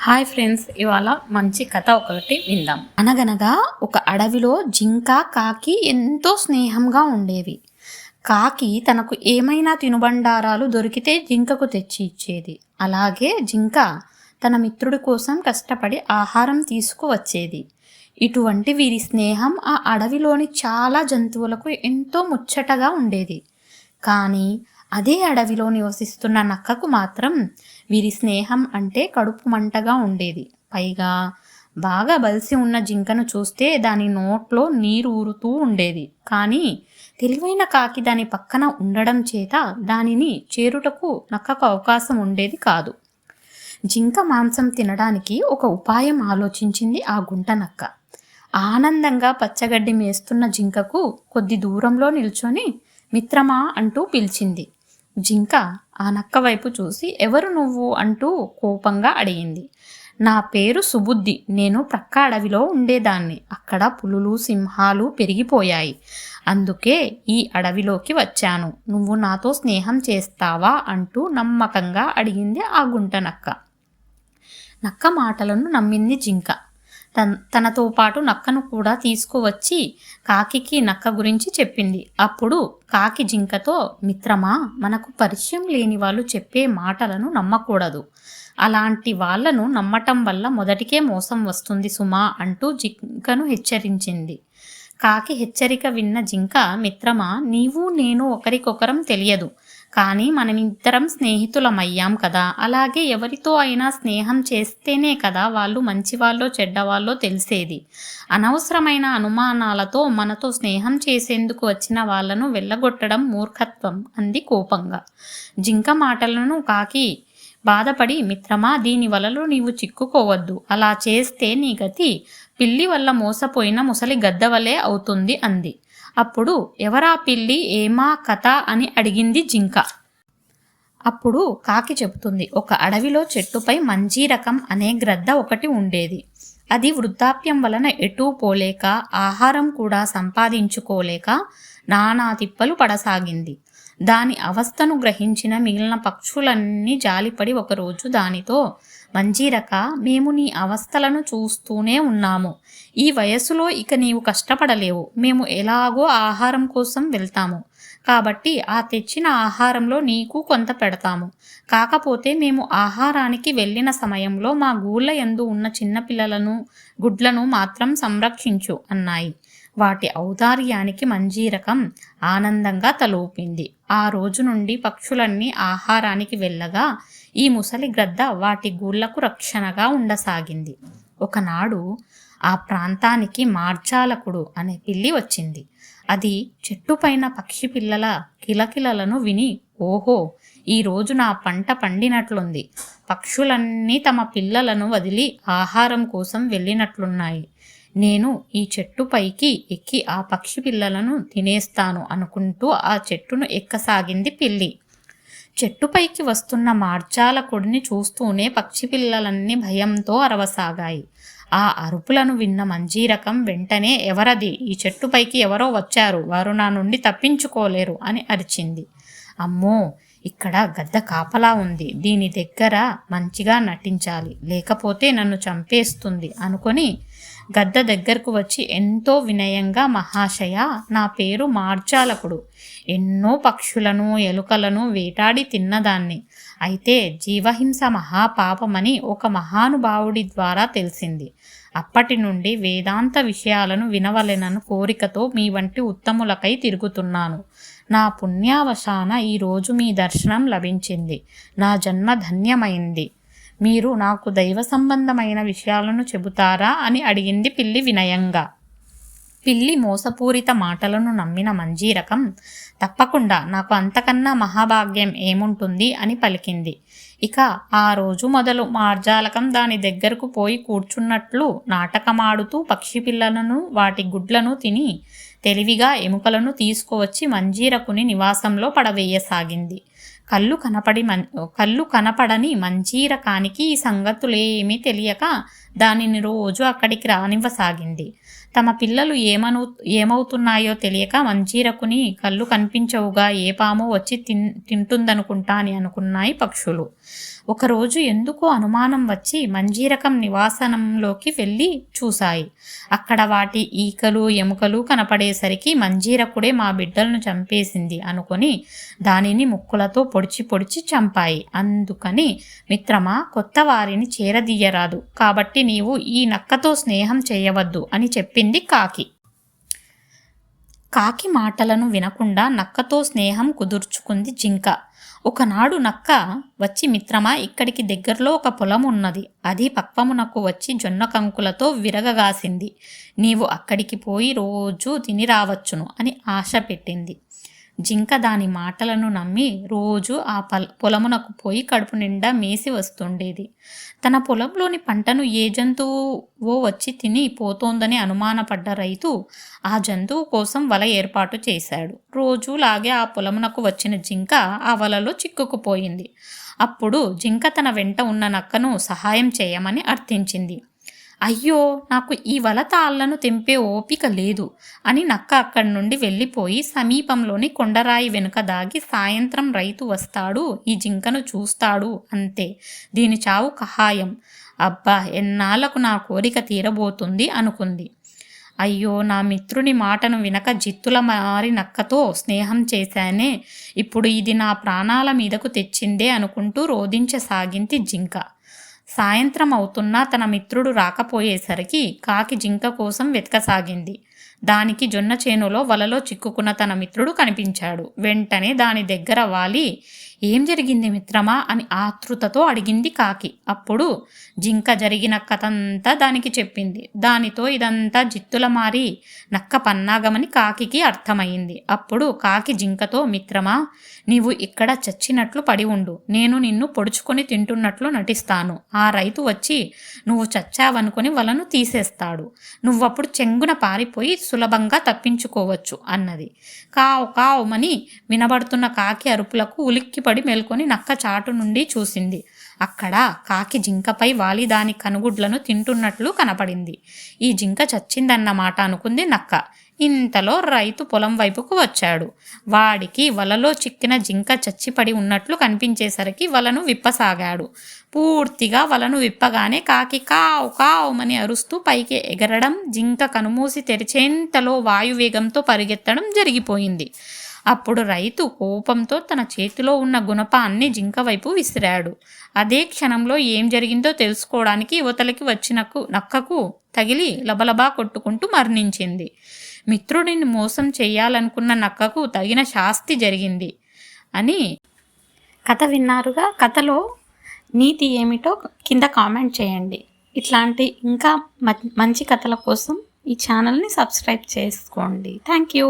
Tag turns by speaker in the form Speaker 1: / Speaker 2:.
Speaker 1: Hi friends, ఇవాళ మంచి కథ ఒకటి విందాం. అనగనగా ఒక అడవిలో జింక కాకి ఎంతో స్నేహంగా ఉండేవి. కాకి తనకు ఏమైనా తినుబండారాలు దొరికితే జింకకు తెచ్చి ఇచ్చేది. అలాగే జింక తన మిత్రుడి కోసం కష్టపడి ఆహారం తీసుకువచ్చేది. ఇటువంటి వీరి స్నేహం ఆ అడవిలోని చాలా జంతువులకు ఎంతో ముచ్చటగా ఉండేది. కానీ అదే అడవిలో నివసిస్తున్న నక్కకు మాత్రం వీరి స్నేహం అంటే కడుపు మంటగా ఉండేది. పైగా బాగా బలిసి ఉన్న జింకను చూస్తే దాని నోట్లో నీరు ఊరుతూ ఉండేది. కానీ తెలివైన కాకి దాని పక్కన ఉండడం చేత దానిని చేరుటకు నక్కకు అవకాశం ఉండేది కాదు. జింక మాంసం తినడానికి ఒక ఉపాయం ఆలోచించింది ఆ గుంట నక్క. ఆనందంగా పచ్చగడ్డి మేస్తున్న జింకకు కొద్ది దూరంలో నిల్చొని మిత్రమా అంటూ పిలిచింది. జింక ఆ నక్క వైపు చూసి ఎవరు నువ్వు అంటూ కోపంగా అడిగింది. నా పేరు సుబుద్ధి, నేను ప్రక్క అడవిలో ఉండేదాన్ని. అక్కడ పులులు సింహాలు పెరిగిపోయాయి, అందుకే ఈ అడవిలోకి వచ్చాను. నువ్వు నాతో స్నేహం చేస్తావా అంటూ నమ్మకంగా అడిగింది ఆ గుంట నక్క. నక్క మాటలను నమ్మింది జింక. తనతో పాటు నక్కను కూడా తీసుకువచ్చి కాకికి నక్క గురించి చెప్పింది. అప్పుడు కాకి జింకతో, మిత్రమా, మనకు పరిచయం లేని వాళ్ళు చెప్పే మాటలను నమ్మకూడదు. అలాంటి వాళ్లను నమ్మటం వల్ల మొదటికే మోసం వస్తుంది సుమా అంటూ జింకను హెచ్చరించింది. కాకి హెచ్చరిక విన్న జింక, మిత్రమా, నీవు నేను ఒకరికొకరం తెలియదు, కానీ మనమిద్దరం స్నేహితులమయ్యాం కదా. అలాగే ఎవరితో అయినా స్నేహం చేస్తేనే కదా వాళ్ళు మంచివాళ్ళో చెడ్డవాళ్ళో తెలిసేది. అనవసరమైన అనుమానాలతో మనతో స్నేహం చేసేందుకు వచ్చిన వాళ్లను వెళ్ళగొట్టడం మూర్ఖత్వం అంది కోపంగా. జింక మాటలను కాకి బాధపడి, మిత్రమా, దీని వలలో నీవు చిక్కుకోవద్దు. అలా చేస్తే నీ గతి పిల్లి వల్ల మోసపోయిన ముసలి గద్ద వలె అవుతుంది అంది. అప్పుడు ఎవరా పిల్లి, ఏమా కథ అని అడిగింది జింక. అప్పుడు కాకి చెబుతుంది, ఒక అడవిలో చెట్టుపై మంజీరకం అనే గ్రద్ద ఒకటి ఉండేది. అది వృద్ధాప్యం వలన ఎటూ పోలేక ఆహారం కూడా సంపాదించుకోలేక నానా తిప్పలు పడసాగింది. దాని అవస్థను గ్రహించిన మిగిలిన పక్షులన్నీ జాలిపడి ఒకరోజు దానితో, మంజీరక, మేము నీ అవస్థలను చూస్తూనే ఉన్నాము. ఈ వయసులో ఇక నీవు కష్టపడలేవు. మేము ఎలాగో ఆహారం కోసం వెళ్తాము కాబట్టి ఆ తెచ్చిన ఆహారంలో నీకు కొంత పెడతాము. కాకపోతే మేము ఆహారానికి వెళ్ళిన సమయంలో మా గూళ్ళ యందు ఉన్న చిన్నపిల్లలను గుడ్లను మాత్రం సంరక్షించు అన్నాయి. వాటి ఔదార్యానికి మంజీరకం ఆనందంగా తలూపింది. ఆ రోజు నుండి పక్షులన్నీ ఆహారానికి వెళ్ళగా ఈ ముసలి గ్రద్ద వాటి గూళ్లకు రక్షణగా ఉండసాగింది. ఒకనాడు ఆ ప్రాంతానికి మార్జాలకుడు అనే పిల్లి వచ్చింది. అది చెట్టుపైన పక్షి పిల్లల కిలకిలలను విని, ఓహో, ఈరోజు నా పంట పండినట్లుంది. పక్షులన్నీ తమ పిల్లలను వదిలి ఆహారం కోసం వెళ్ళినట్లున్నాయి. నేను ఈ చెట్టుపైకి ఎక్కి ఆ పక్షి పిల్లలను తినేస్తాను అనుకుంటూ ఆ చెట్టును ఎక్కసాగింది పిల్లి. చెట్టుపైకి వస్తున్న మార్జాలకుడిని చూస్తూనే పక్షి పిల్లలన్నీ భయంతో అరవసాగాయి. ఆ అరుపులను విన్న మంజీరకం వెంటనే, ఎవరది, ఈ చెట్టుపైకి ఎవరో వచ్చారు, వారు నా నుండి తప్పించుకోలేరు అని అరిచింది. అమ్మో, ఇక్కడ గద్ద కాపలా ఉంది, దీని దగ్గర మంచిగా నటించాలి, లేకపోతే నన్ను చంపేస్తుంది అనుకొని గద్ద దగ్గరకు వచ్చి ఎంతో వినయంగా, మహాశయ, నా పేరు మార్జాలకుడు. ఎన్నో పక్షులను ఎలుకలను వేటాడి తిన్నదాన్ని. అయితే జీవహింస మహాపాపమని ఒక మహానుభావుడి ద్వారా తెలిసింది. అప్పటి నుండి వేదాంత విషయాలను వినవలెనను కోరికతో మీ వంటి ఉత్తములకై తిరుగుతున్నాను. నా పుణ్యావశాన ఈరోజు మీ దర్శనం లభించింది. నా జన్మ ధన్యమైంది. మీరు నాకు దైవ సంబంధమైన విషయాలను చెబుతారా అని అడిగింది పిల్లి వినయంగా. పిల్లి మోసపూరిత మాటలను నమ్మిన మంజీరకం, తప్పకుండా, నాకు అంతకన్నా మహాభాగ్యం ఏముంటుంది అని పలికింది. ఇక ఆ రోజు మొదలు మార్జాలకం దాని దగ్గరకు పోయి కూర్చున్నట్లు నాటకమాడుతూ పక్షి పిల్లలను వాటి గుడ్లను తిని తెలివిగా ఎముకలను తీసుకువచ్చి మంజీరకుని నివాసంలో పడవేయసాగింది. కళ్ళు కనపడని మంజీరకానికి ఈ సంగతులేమీ తెలియక దానిని రోజు అక్కడికి రానివ్వసాగింది. తమ పిల్లలు ఏమవుతున్నాయో తెలియక మంజీరకుని కళ్ళు కనిపించవుగా ఏ పామో వచ్చి తింటుందనుకుంటా అని అనుకున్నాయి పక్షులు. ఒకరోజు ఎందుకో అనుమానం వచ్చి మంజీరకం నివాసనంలోకి వెళ్ళి చూశాయి. అక్కడ వాటి ఈకలు ఎముకలు కనపడేసరికి మంజీరకుడే మా బిడ్డలను చంపేసింది అనుకొని దానిని ముక్కులతో పొడిచి పొడిచి చంపాయి. అందుకని మిత్రమా, కొత్త వారిని చేరదీయరాదు, కాబట్టి నీవు ఈ నక్కతో స్నేహం చేయవద్దు అని చెప్పింది కాకి. కాకి మాటలను వినకుండా నక్కతో స్నేహం కుదుర్చుకుంది జింక. ఒకనాడు నక్క వచ్చి, మిత్రమా, ఇక్కడికి దగ్గరలో ఒక పొలం ఉన్నది, అది పక్వమునకు వచ్చి జొన్న కంకులతో విరగగాసింది, నీవు అక్కడికి పోయి రోజూ తిని రావచ్చును అని ఆశ పెట్టింది. జింక దాని మాటలను నమ్మి రోజు ఆ పొలమునకు పోయి కడుపు నిండా మేసి వస్తుండేది. తన పొలంలోని పంటను ఏ జంతువో వచ్చి తిని పోతోందని అనుమానపడ్డ రైతు ఆ జంతువు కోసం వల ఏర్పాటు చేశాడు. రోజులాగే ఆ పొలమునకు వచ్చిన జింక ఆ వలలో చిక్కుకుపోయింది. అప్పుడు జింక తన వెంట ఉన్న నక్కను సహాయం చేయమని అర్థించింది. అయ్యో, నాకు ఈ వల తాళ్లను తెంపే ఓపిక లేదు అని నక్క అక్కడి నుండి వెళ్ళిపోయి సమీపంలోని కొండరాయి వెనుక దాగి సాయంత్రం రైతు వస్తాడు, ఈ జింకను చూస్తాడు, అంతే, దీని చావు ఖాయం. అబ్బా, ఎన్నాళ్లకు నా కోరిక తీరబోతుంది అనుకుంది. అయ్యో, నా మిత్రుని మాటను వినక జిత్తుల మారి నక్కతో స్నేహం చేశానే, ఇప్పుడు ఇది నా ప్రాణాల మీదకు తెచ్చిందే అనుకుంటూ రోదించసాగింది జింక. సాయంత్రం అవుతున్నా తన మిత్రుడు రాకపోయేసరికి కాకి జింక కోసం వెతకసాగింది. దానికి జొన్న చేనులో వలలో చిక్కుకున్న తన మిత్రుడు కనిపించాడు. వెంటనే దాని దగ్గర వాలి, ఏం జరిగింది మిత్రమా అని ఆతృతతో అడిగింది కాకి. అప్పుడు జింక జరిగిన కథంతా దానికి చెప్పింది. దానితో ఇదంతా జిత్తుల మారి నక్క పన్నాగమని కాకికి అర్థమైంది. అప్పుడు కాకి జింకతో, మిత్రమా, నీవు ఇక్కడ చచ్చినట్లు పడి ఉండు, నేను నిన్ను పొడుచుకొని తింటున్నట్లు నటిస్తాను. ఆ రైతు వచ్చి నువ్వు చచ్చావనుకొని వలను తీసేస్తాడు, నువ్వప్పుడు చెంగున పారిపోయి సులభంగా తప్పించుకోవచ్చు అన్నది. కావు కావుమని వినబడుతున్న కాకి అరుపులకు ఉలిక్కిపడి మేల్కొని నక్క చాటు నుండి చూసింది. అక్కడ కాకి జింకపై వాలి దాని కనుగుడ్లను తింటున్నట్లు కనపడింది. ఈ జింక చచ్చిందన్నమాట అనుకుంది నక్క. ఇంతలో రైతు పొలం వైపుకు వచ్చాడు. వాడికి వలలో చిక్కిన జింక చచ్చిపడి ఉన్నట్లు కనిపించేసరికి వలను విప్పసాగాడు. పూర్తిగా వలను విప్పగానే కాకి కావు కావుమని అరుస్తూ పైకి ఎగరడం, జింక కనుమూసి తెరిచేంతలో వాయువేగంతో పరిగెత్తడం జరిగిపోయింది. అప్పుడు రైతు కోపంతో తన చేతిలో ఉన్న గుణపాన్ని జింక వైపు విసిరాడు. అదే క్షణంలో ఏం జరిగిందో తెలుసుకోవడానికి యువతలకి వచ్చిన నక్కకు తగిలి లబలబా కొట్టుకుంటూ మరణించింది. మిత్రుడిని మోసం చేయాలనుకున్న నక్కకు తగిన శాస్తి జరిగింది అని కథ విన్నారుగా. కథలో నీతి ఏమిటో కింద కామెంట్ చేయండి. ఇట్లాంటి ఇంకా మంచి కథల కోసం ఈ ఛానల్ని సబ్స్క్రైబ్ చేసుకోండి. Thank you.